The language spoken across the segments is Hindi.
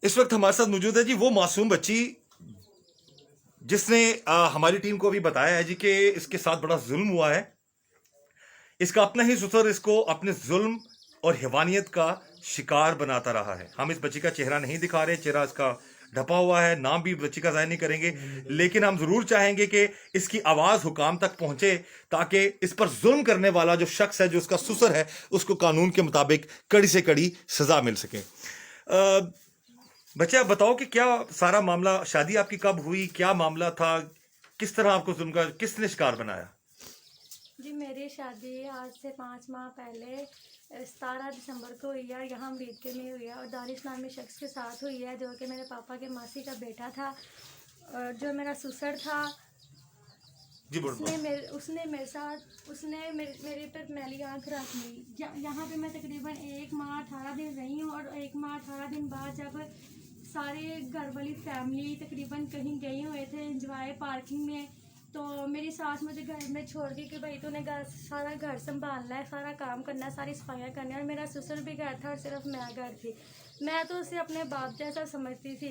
इस वक्त हमारे साथ मौजूद है जी वो मासूम बच्ची जिसने हमारी टीम को भी बताया है जी कि इसके साथ बड़ा जुल्म हुआ है। इसका अपना ही ससुर इसको अपने जुल्म और हैवानियत का शिकार बनाता रहा है। हम इस बच्ची का चेहरा नहीं दिखा रहे, चेहरा इसका ढपा हुआ है, नाम भी बच्ची का जाहिर नहीं करेंगे, लेकिन हम जरूर चाहेंगे कि इसकी आवाज हुकाम तक पहुंचे ताकि इस पर जुल्म करने वाला जो शख्स है, जो उसका ससुर है, उसको कानून के मुताबिक कड़ी से कड़ी सजा मिल सके। बच्चे आप बताओ कि क्या सारा मामला, शादी आपकी कब हुई, क्या मामला था, किस तरह आपको जुल्म का किसने शिकार बनाया? जी मेरी शादी आज से 5 माह पहले 17 दिसंबर को हुई है। यहाँ अमरीके में हुई है और दानिश नामी शख्स के साथ हुई है, जो कि मेरे पापा के मासी का बेटा था। और जो मेरा ससुर था, जी बोल उसने मेरे पर मैली आँख रख ली। यहाँ पे मैं तकरीबन 1 माह 18 दिन रही हूँ और 1 माह 18 दिन बाद जब सारे घर वाली फैमिली तकरीबन कहीं गए हुए थे एंजॉय पार्किंग में, तो मेरी सास मुझे घर में छोड़ के कि भाई तूने सारा घर संभालना है, सारा काम करना है, सारी सफाइयाँ करनी है। और मेरा ससुर भी घर था और सिर्फ मैं घर थी। मैं तो उसे अपने बाप जैसा समझती थी।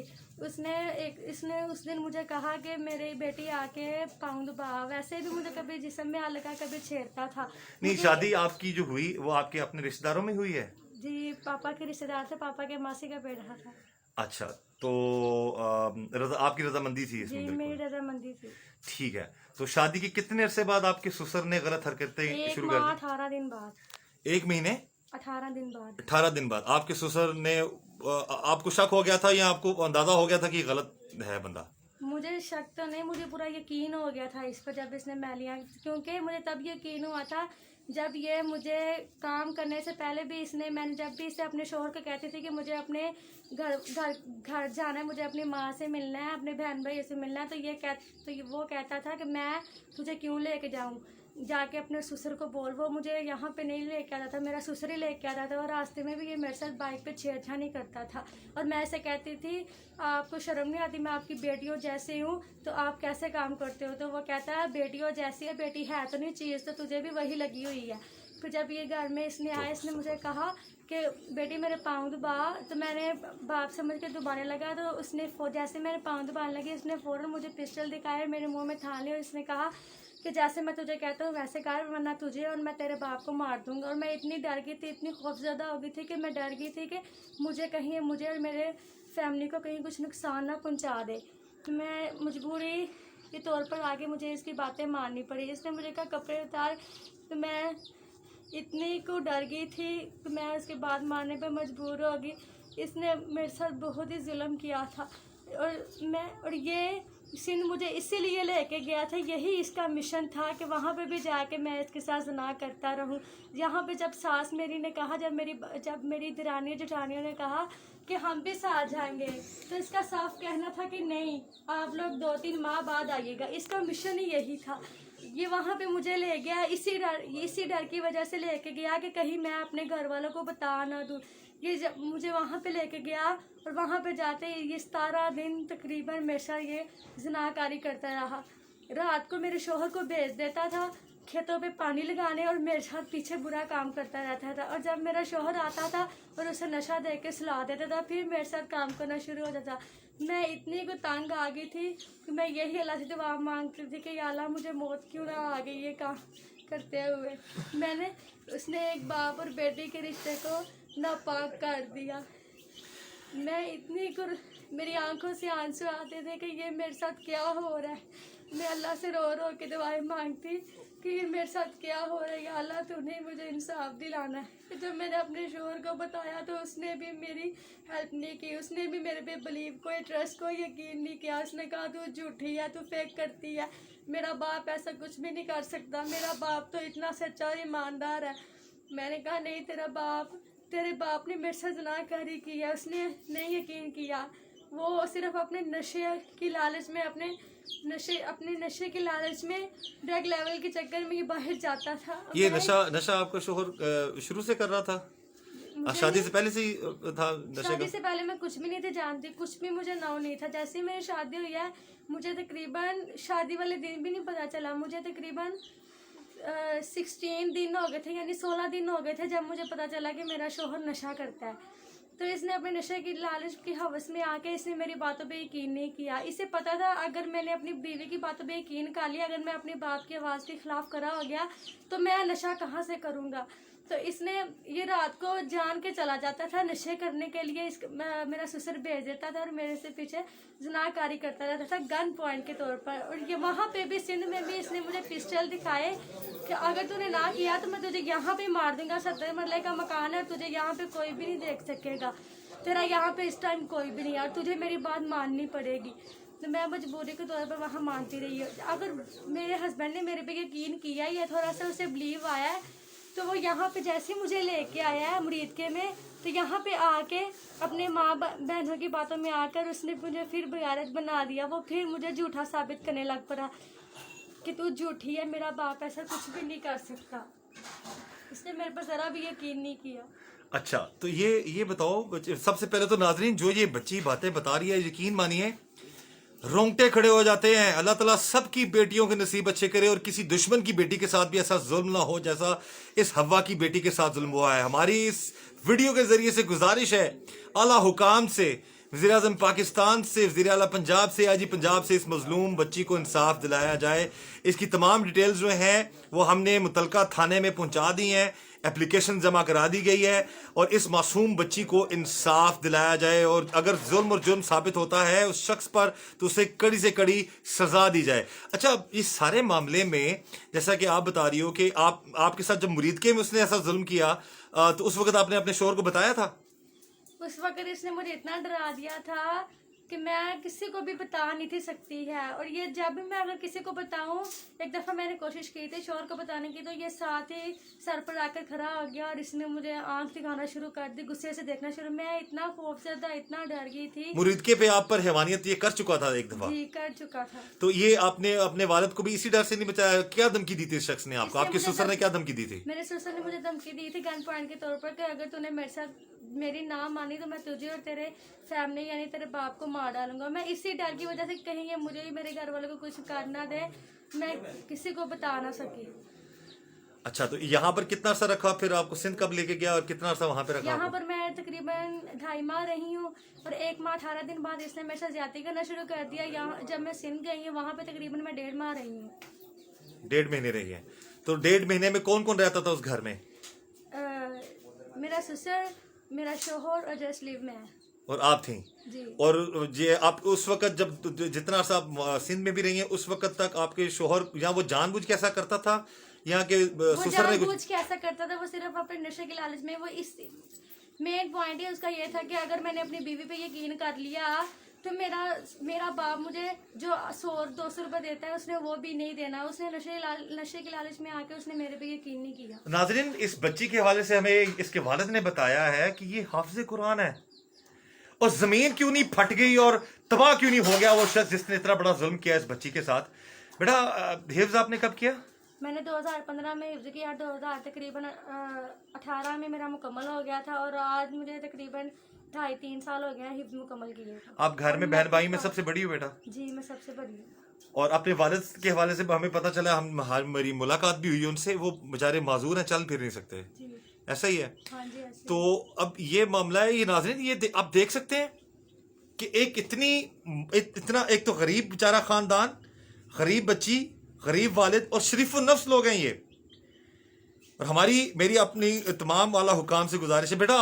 इसने उस दिन मुझे कहा कि मेरी बेटी आके पाँव दबा। वैसे भी मुझे कभी जिस्म में हाथ लगा, कभी छेड़ता था नहीं, मुझे। शादी आपकी जो हुई वो आपके अपने रिश्तेदारों में हुई है? जी पापा के रिश्तेदार थे, पापा के मासी का बेटा था। अच्छा, तो आपकी रजामंदी थी जी इसमें? मेरी बिल्कुल रजामंदी थी। ठीक है। तो शादी के कितने अरसे बाद आपके ससुर ने गलत हरकतें एक शुरू कर माह दी? 18 दिन बाद। 1 महीने 18 दिन बाद। 18 दिन बाद आपके ससुर ने आपको शक हो गया था या आपको अंदाजा हो गया था कि गलत है बंदा? मुझे शक तो नहीं, मुझे पूरा यकीन हो गया था इस पर जब इसने मैलियाँ, क्योंकि मुझे तब यकीन हुआ था जब ये मुझे काम करने से पहले भी मैंने जब भी इसे अपने शोहर को कहती थी कि मुझे अपने घर घर घर जाना है, मुझे अपनी माँ से मिलना है, अपने बहन भाई से मिलना है, वो कहता था कि मैं तुझे क्यों लेके जाऊँ, जाके अपने ससुर को बोल। वो मुझे यहाँ पे नहीं लेके आता था, मेरा ससुर ही लेके आता था। और रास्ते में भी ये मेरे साथ बाइक पे छेड़छाड़ी करता था। और मैं ऐसे कहती थी आपको शर्म नहीं आती, मैं आपकी बेटियों जैसी हूँ तो आप कैसे काम करते हो? तो वो कहता है बेटियों जैसी है, बेटी है तो नहीं, चीज़ तो तुझे भी वही लगी हुई है। फिर जब ये घर में इसने आया, इसने मुझे कहा कि बेटी मेरे पाँव दबा, तो मैंने बाप समझ के दबाने लगा। तो उसने जैसे मेरे पाँव दबाने लगी, उसने फ़ौरन मुझे पिस्टल दिखाया, मेरे मुंह में थान लिया और इसने कहा कि जैसे मैं तुझे कहता हूँ वैसे कर, वरना तुझे और मैं तेरे बाप को मार दूंगा। और मैं इतनी डर गई थी, इतनी खौफजदा हो गई थी कि मैं डर गई थी कि मुझे और मेरे फैमिली को कहीं कुछ नुकसान ना पहुँचा दे। तो मैं मजबूरी के तौर पर आगे मुझे इसकी बातें माननी पड़ी। इसने मुझे कहा कपड़े उतार, तो मैं इतनी को डर गई थी कि मैं उसके बाद मारने पर मजबूर हो गई। इसने मेरे साथ बहुत ही जुल्म किया था और ये सिंध मुझे इसीलिए लेके गया था, यही इसका मिशन था कि वहाँ पे भी जाके मैं इसके साथ जना करता रहूँ। यहाँ पे जब सास मेरी ने कहा, जब मेरी दिरानी जेठानियों ने कहा कि हम भी साथ जाएंगे, तो इसका साफ कहना था कि नहीं, आप लोग 2-3 माह बाद आइएगा। इसका मिशन ही यही था। ये वहाँ पे मुझे ले गया इसी डर की वजह से लेके गया कि कहीं मैं अपने घर वालों को बता ना दूँ। ये जब मुझे वहाँ पे लेके गया और वहाँ पे जाते ये 17 दिन तकरीबन हमेशा ये ज़िनाकारी करता रहा। रात को मेरे शोहर को भेज देता था खेतों पे पानी लगाने और मेरे साथ पीछे बुरा काम करता रहता था। और जब मेरा शोहर आता था और उसे नशा दे के सुला देता था, फिर मेरे साथ काम करना शुरू हो जाता। मैं इतनी को तंग आ गई थी कि मैं यही अल्लाह से दुआ मांगती थी कि या अल्लाह मुझे मौत क्यों ना आ गई ये काम करते हुए। उसने एक बाप और बेटी के रिश्ते को नापाक कर दिया। मैं मेरी आंखों से आंसू आते थे कि ये मेरे साथ क्या हो रहा है। मैं अल्लाह से रो रो के दुआएं मांगती कि ये मेरे साथ क्या हो रहा है, या अल्लाह तूने मुझे इंसाफ दिलाना है। जब मैंने अपने शोहर को बताया तो उसने भी मेरी हेल्प नहीं की, उसने भी मेरे पे बिलीव को, ट्रस्ट को यकीन नहीं किया। उसने कहा तू झूठी है, तू फेक करती है, मेरा बाप ऐसा कुछ भी नहीं कर सकता, मेरा बाप तो इतना सच्चा और ईमानदार है। मैंने कहा नहीं, तेरे बाप ने मेरे साथ ज़िनाकारी की है। उसने नहीं यकीन किया, वो सिर्फ अपने नशे की लालच में अपने नशे के लालच में ड्रग लेवल के चक्कर में ये बाहर जाता था। ये नशा आपका शोहर शुरू से कर रहा था? शादी से पहले से ही था नशे का? शादी से पहले मैं कुछ भी नहीं थी जानती, कुछ भी मुझे नाउ नहीं था। जैसे ही मेरी शादी हुई है, मुझे तकरीबन शादी वाले दिन भी नहीं पता चला। मुझे तकरीबन 16 दिन हो गए थे, यानी 16 दिन हो गए थे जब मुझे पता चला कि मेरा शोहर नशा करता है। तो इसने अपने नशे की लालच की हवस में आके इसने मेरी बातों पे यकीन नहीं किया। इसे पता था अगर मैंने अपनी बीवी की बातों पे यकीन कर लिया, अगर मैं अपने बाप की आवाज़ के खिलाफ खड़ा हो गया तो मैं नशा कहाँ से करूँगा। तो इसने ये रात को जान के चला जाता था नशे करने के लिए, मेरा ससुर भेज देता था और मेरे से पीछे जनाकारी करता रहता था गन पॉइंट के तौर पर। और ये वहाँ पे भी सिंध में भी इसने मुझे पिस्टल दिखाए कि अगर तूने ना किया तो मैं तुझे यहाँ पे मार दूंगा, 70 मरले का मकान है और तुझे यहाँ पे कोई भी नहीं देख सकेगा, तेरा यहाँ पे इस टाइम कोई भी नहीं है और तुझे मेरी बात माननी पड़ेगी। तो मैं मजबूरी के तौर पर वहाँ मानती रही। अगर मेरे हस्बैंड ने मेरे पे यकीन किया या थोड़ा सा उसे बिलीव आया है तो वो यहाँ पे जैसे मुझे लेके आया है मुरीदके में, तो यहाँ पे आके अपने माँ बहनों की बातों में आकर उसने मुझे फिर बेगारत बना दिया। वो फिर मुझे झूठा साबित करने लग पड़ा कि तू झूठी है, मेरा बाप ऐसा कुछ भी नहीं कर सकता। इसने मेरे पर जरा भी यकीन नहीं किया। अच्छा, तो ये बताओ, सबसे पहले तो नाजरीन जो ये बच्ची बातें बता रही है, यकीन मानिए रोंगटे खड़े हो जाते हैं। अल्लाह ताला सबकी बेटियों के नसीब अच्छे करे और किसी दुश्मन की बेटी के साथ भी ऐसा जुल्म ना हो जैसा इस हवा की बेटी के साथ जुल्म हुआ है। हमारी इस वीडियो के जरिए से गुजारिश है आला हुकाम से, वज़ीर आज़म पाकिस्तान से, वज़ीर आला पंजाब से, आईजी पंजाब से इस मजलूम बच्ची को इंसाफ दिलाया जाए। इसकी तमाम डिटेल्स जो हैं वो हमने मुतलका थाने में पहुंचा दी हैं, एप्लीकेशन जमा करा दी गई है और इस मासूम बच्ची को इंसाफ दिलाया जाए और अगर जुल्म और जुर्म साबित होता है उस शख्स पर तो उसे कड़ी से कड़ी सजा दी जाए। अच्छा, इस सारे मामले में जैसा कि आप बता रही हो कि आपके साथ जब मुरीदके में उसने ऐसा जुल्म किया तो उस वक्त आपने अपने शोहर को बताया था? उस वक्त इसने मुझे इतना डरा दिया था कि मैं किसी को भी बता नहीं थी सकती है। और ये जब भी मैं अगर किसी को बताऊं, एक दफ़ा मैंने कोशिश की थी शोहर को बताने की, तो ये साथ ही सर पर आकर खड़ा हो गया और इसने मुझे आंख दिखाना शुरू कर दी, गुस्से से देखना शुरू। मैं इतना खौफजदा, इतना डर गई थी। मुरीदके पे आप पर हैवानियत ये कर चुका था एक दफा? जी, कर चुका था। तो ये आपने अपने वालिद को भी इसी डर से नहीं बचाया? क्या धमकी दी थी इस शख्स ने आपको? आपके ससुर ने क्या धमकी दी थी? मेरे ससुर ने मुझे धमकी दी थी गन पॉइंट के तौर पर कि अगर तूने मेरे साथ मेरी ना मानी तो मैं तुझे और तेरे फैमिली यानी तेरे बाप को मार डालूंगा। मैं इसी डर की वजह से कहीं ये मुझे ही मेरे घर वालों को कुछ कर ना दे, मैं किसी को बता ना सकी। अच्छा, तो यहाँ पर कितना अर्सा रखा, फिर आपको सिंध कब लेके गया और कितना अर्सा वहाँ पे रखा? यहाँ पर मैं तकरीबन 2.5 माह रही हूँ और 1 माह 18 दिन बाद इसने मेरे साथ ज्यादती करना शुरू कर दिया। यहाँ जब मैं सिंध गई हूँ वहाँ पे तकरीबन मैं 1.5 माह रही हूँ। 1.5 महीने रही है। तो 1.5 महीने में कौन कौन रहता था उस घर में? मेरा ससुर, मेरा शोहर और जस्ट लिव में और आप थी? जी। और ये आप उस वक्त जब जितना अर्सा आप सिंध में भी रही हैं उस वक्त तक आपके शोहर यहाँ वो जानबूझ के ऐसा करता था? यहाँ के ससुर ने जानबूझ के ऐसा करता था? वो सिर्फ अपने नशे के लालच में, वो इस मेन पॉइंट ही उसका ये था कि अगर मैंने अपनी बीवी पे यकीन कर लिया तो मेरा बाप मुझे जो 100-200 रुपए देता है उसने वो भी नहीं देना। उसने नशे के लालच में आके उसने मेरे पे यकीन नहीं किया। नाज़रीन, इस बच्ची के हवाले से हमें इसके वालिद ने बताया है कि ये हाफिज़ कुरान है और जमीन क्यों नहीं फट गई और तबाह क्यों नहीं हो गया वो शख्स जिसने इतना बड़ा जुल्म किया इस बच्ची के साथ। बेटा, हिफ्ज आपने कब किया? मैंने 2015 में हिफ्ज किया, 2000 तकरीबन 18 में मेरा मुकम्मल हो गया था और आज मुझे तकरीबन 2.5-3 साल हो गया हिफ्ज मुकम्मल किए। आप घर में बहन भाई में सबसे बड़ी हो बेटा? जी, मैं सबसे बड़ी हूँ। और अपने वालिद के हवाले से हमें पता चला, हमारी मुलाकात भी हुई उनसे, वो बेचारे माजूर हैं, चल फिर नहीं सकते। जी, ऐसा ही है? हाँ जी, ऐसे। तो अब ये मामला है, ये नाज़रीन, ये आप देख सकते हैं कि इतना एक तो गरीब बेचारा खानदान, गरीब बच्ची, गरीब वालिद और शरीफ नफ्स लोग हैं ये। और मेरी अपनी तमाम वाला हुकाम से गुजारिश है, बेटा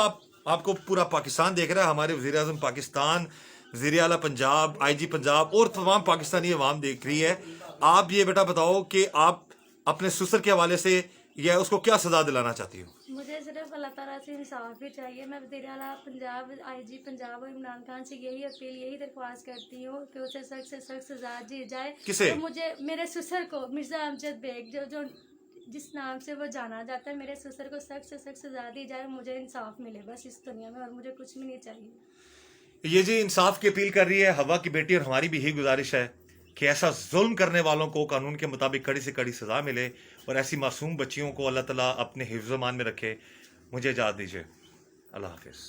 आपको पूरा पाकिस्तान देख रहा है, हमारे वज़ीर आज़म पाकिस्तान, वज़ीर आला पंजाब, आईजी पंजाब और तमाम पाकिस्तानी अवाम देख रही है। आप ये बेटा बताओ कि आप अपने ससुर के हवाले से या उसको क्या सजा दिलाना चाहती हो? मुझे सिर्फ अल्लाह ताला से इंसाफ ही चाहिए। मैं वज़ीर आला पंजाब, आईजी पंजाब और इमरान खान से यही अपील, यही दरख्वास्त करती हूँ कि उसे सख्त से सख्त सजा दी जाए। किसे? तो मुझे, मेरे ससुर को, मिर्जा अमजद बेग, जो जिस नाम से वो जाना जाता है, मेरे ससुर को सख्त से सख्त सजा दी जाए। मुझे इंसाफ मिले बस इस दुनिया में, और मुझे कुछ भी नहीं चाहिए। ये जी इंसाफ की अपील कर रही है हवा की बेटी, और हमारी भी यही गुजारिश है कि ऐसा जुल्म करने वालों को कानून के मुताबिक कड़ी से कड़ी सजा मिले और ऐसी मासूम बच्चियों को अल्लाह ताला अपने हिफ्ज़-ओ-मान में रखे। मुझे इजाज़त दीजिए। अल्लाह हाफ़िज़।